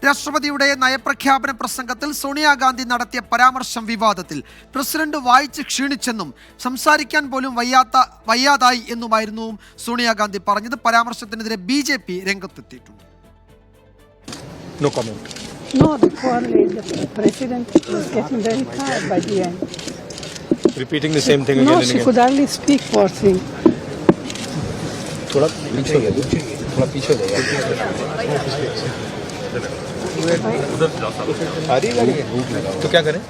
രാഷ്ട്രപതിയുടെ നയപ്രഖ്യാപന പ്രസംഗത്തിൽ സോണിയാഗാന്ധി നടത്തിയ പരാമർശം വിവാദത്തിൽ. പ്രസിഡന്റ് വായിച്ച് ക്ഷീണിച്ചെന്നും സംസാരിക്കാൻ പോലും വയ്യാതായി എന്നുമായിരുന്നു സോണിയാഗാന്ധി പറഞ്ഞത്. പരാമർശത്തിനെതിരെ BJP രംഗത്തെത്തിയിട്ടുണ്ട്. No comment. No, the president was getting very tired by the end. Repeating the same thing again and again. No, she could hardly speak, poor thing. थोड़ा पीछे हो जाइए, थोड़ा पीछे हो जाइए. आ रही है तो क्या करें?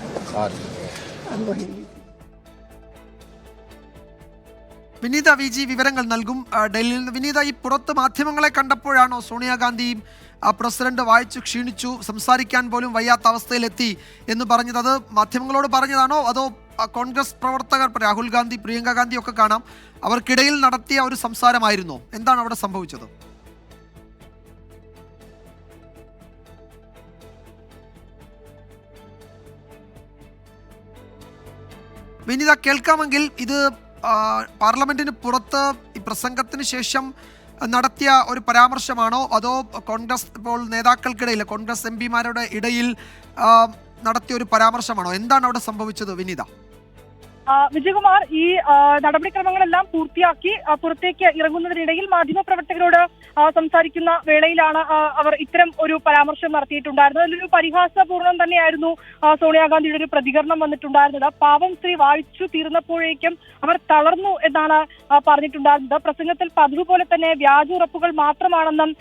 I'm going. വിനീത VG വിവരങ്ങൾ നൽകും ഡൽഹിയിൽ നിന്ന്. വിനീത, ഈ പുറത്ത് മാധ്യമങ്ങളെ കണ്ടപ്പോഴാണോ സോണിയാഗാന്ധി പ്രസിഡന്റ് വായിച്ചു ക്ഷീണിച്ചു, സംസാരിക്കാൻ പോലും വയ്യാത്ത അവസ്ഥയിലെത്തി എന്ന് പറഞ്ഞത്? അത് മാധ്യമങ്ങളോട് പറഞ്ഞതാണോ അതോ കോൺഗ്രസ് പ്രവർത്തകർ രാഹുൽ ഗാന്ധി, പ്രിയങ്ക ഗാന്ധി ഒക്കെ കാണാം, അവർക്കിടയിൽ നടത്തിയ ഒരു സംസാരമായിരുന്നോ? എന്താണ് അവിടെ സംഭവിച്ചത്? വിനീത, കേൾക്കാമെങ്കിൽ ഇത് പാർലമെന്റിന് പുറത്ത് ഈ പ്രസംഗത്തിന് ശേഷം നടത്തിയ ഒരു പരാമർശമാണോ അതോ കോൺഗ്രസ് ഇപ്പോൾ നേതാക്കൾക്കിടയിൽ, കോൺഗ്രസ് MPമാരുടെ ഇടയിൽ നടത്തിയ ഒരു പരാമർശമാണോ? എന്താണ് അവിടെ സംഭവിച്ചത് വിനീത? വിജയകുമാർ, ഈ നടപടിക്രമങ്ങളെല്ലാം പൂർത്തിയാക്കി പുറത്തേക്ക് ഇറങ്ങുന്നതിനിടയിൽ മാധ്യമപ്രവർത്തകരോട് സംസാരിക്കുന്ന വേളയിലാണ് അവർ ഇത്തരം ഒരു പരാമർശം നടത്തിയിട്ടുണ്ടായിരുന്നത്. അതിലൊരു പരിഹാസപൂർണ്ണം തന്നെയായിരുന്നു സോണിയാഗാന്ധിയുടെ ഒരു പ്രതികരണം വന്നിട്ടുണ്ടായിരുന്നത്. പാവം സ്ത്രീ വായിച്ചു തീർന്നപ്പോഴേക്കും അവർ തളർന്നു എന്നാണ് പറഞ്ഞിട്ടുണ്ടായിരുന്നത്. പ്രസംഗത്തിൽ പതിവ് പോലെ തന്നെ വ്യാജ ഉറപ്പുകൾ മാത്രമാണെന്നും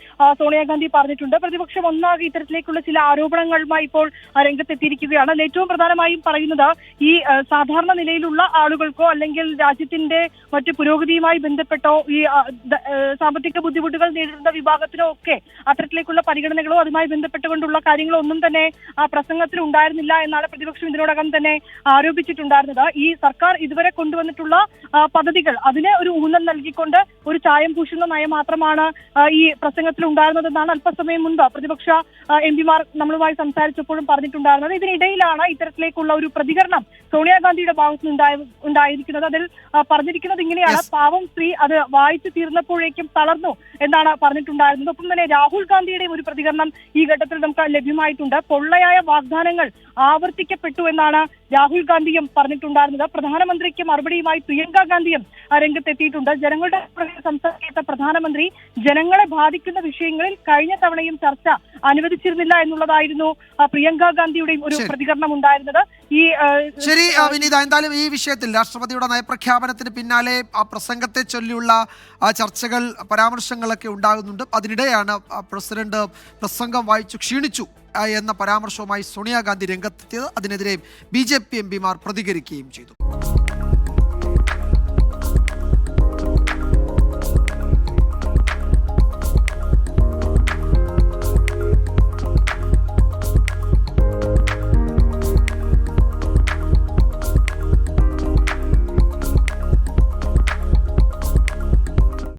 സോണിയാഗാന്ധി പറഞ്ഞിട്ടുണ്ട്. പ്രതിപക്ഷം ഒന്നാകെ ഇത്തരത്തിലേക്കുള്ള ചില ആരോപണങ്ങളുമായി ഇപ്പോൾ രംഗത്തെത്തിയിരിക്കുകയാണ്. ഏറ്റവും പ്രധാനമായും പറയുന്നത് ഈ സാധാരണ നിലയിലുള്ള ആളുകൾക്കോ അല്ലെങ്കിൽ രാജ്യത്തിന്റെ മറ്റു പുരോഗതിയുമായി ബന്ധപ്പെട്ടോ ഈ സാമ്പത്തിക ബുദ്ധിമുട്ടുകൾ നേരിടുന്ന വിഭാഗത്തിനോ ഒക്കെ അത്തരത്തിലേക്കുള്ള പരിഗണനകളോ അതുമായി ബന്ധപ്പെട്ടുകൊണ്ടുള്ള കാര്യങ്ങളോ ഒന്നും തന്നെ ആ പ്രസംഗത്തിൽ ഉണ്ടായിരുന്നില്ല എന്നാണ് പ്രതിപക്ഷം ഇതിനോടകം തന്നെ ആരോപിച്ചിട്ടുണ്ടായിരുന്നത്. ഈ സർക്കാർ ഇതുവരെ കൊണ്ടുവന്നിട്ടുള്ള പദ്ധതികൾ അതിന് ഒരു ഊന്നൽ നൽകിക്കൊണ്ട് ഒരു ചായം പൂശുന്ന നയം മാത്രമാണ് ഈ പ്രസംഗത്തിൽ ഉണ്ടായിരുന്നതെന്നാണ് അല്പസമയം മുൻപ് പ്രതിപക്ഷ MPമാർ നമ്മളുമായി സംസാരിച്ചപ്പോഴും പറഞ്ഞിട്ടുണ്ടായിരുന്നത്. ഇതിനിടയിലാണ് ഇത്തരത്തിലേക്കുള്ള ഒരു പ്രതികരണം സോണിയാഗാന്ധിയുടെ ഭാഗത്ത് ഉണ്ടായിരിക്കുന്നത്. അതിൽ പറഞ്ഞിരിക്കുന്നത് ഇങ്ങനെയാണ്: പാവം സ്ത്രീ അത് വായിച്ചു തീർന്നപ്പോഴേക്കും തളർന്നു എന്നാണ് പറഞ്ഞിട്ടുണ്ടായിരുന്നത്. ഒപ്പം തന്നെ രാഹുൽ ഗാന്ധിയുടെയും ഒരു പ്രതികരണം ഈ ഘട്ടത്തിൽ നമുക്ക് ലഭ്യമായിട്ടുണ്ട്. പൊള്ളയായ വാഗ്ദാനങ്ങൾ ആവർത്തിക്കപ്പെട്ടു എന്നാണ് രാഹുൽ ഗാന്ധിയും പറഞ്ഞിട്ടുണ്ടായിരുന്നത്. പ്രധാനമന്ത്രിക്ക് മറുപടിയുമായി പ്രിയങ്ക ഗാന്ധിയും രംഗത്തെത്തിയിട്ടുണ്ട്. ജനങ്ങളുടെ സംസാരിക്കാത്ത പ്രധാനമന്ത്രി ജനങ്ങളെ ബാധിക്കുന്ന വിഷയങ്ങളിൽ കഴിഞ്ഞ തവണയും ചർച്ച അനുവദിച്ചിരുന്നില്ല എന്നുള്ളതായിരുന്നു പ്രിയങ്ക ഗാന്ധിയുടെയും ഒരു പ്രതികരണം ഉണ്ടായിരുന്നത്. ശരി വിനീത, എന്തായാലും ഈ വിഷയത്തിൽ രാഷ്ട്രപതിയുടെ നയപ്രഖ്യാപനത്തിന് പിന്നാലെ ആ പ്രസംഗത്തെ ചൊല്ലിയുള്ള ചർച്ചകൾ, പരാമർശങ്ങളൊക്കെ ഉണ്ടാകുന്നുണ്ട്. അതിനിടെയാണ് പ്രസിഡന്റ് പ്രസംഗം വായിച്ചു ക്ഷീണിച്ചു എന്ന പരാമർശവുമായി സോണിയാഗാന്ധി രംഗത്തെത്തിയത്. അതിനെതിരെ BJP MPമാർ പ്രതികരിക്കുകയും ചെയ്തു.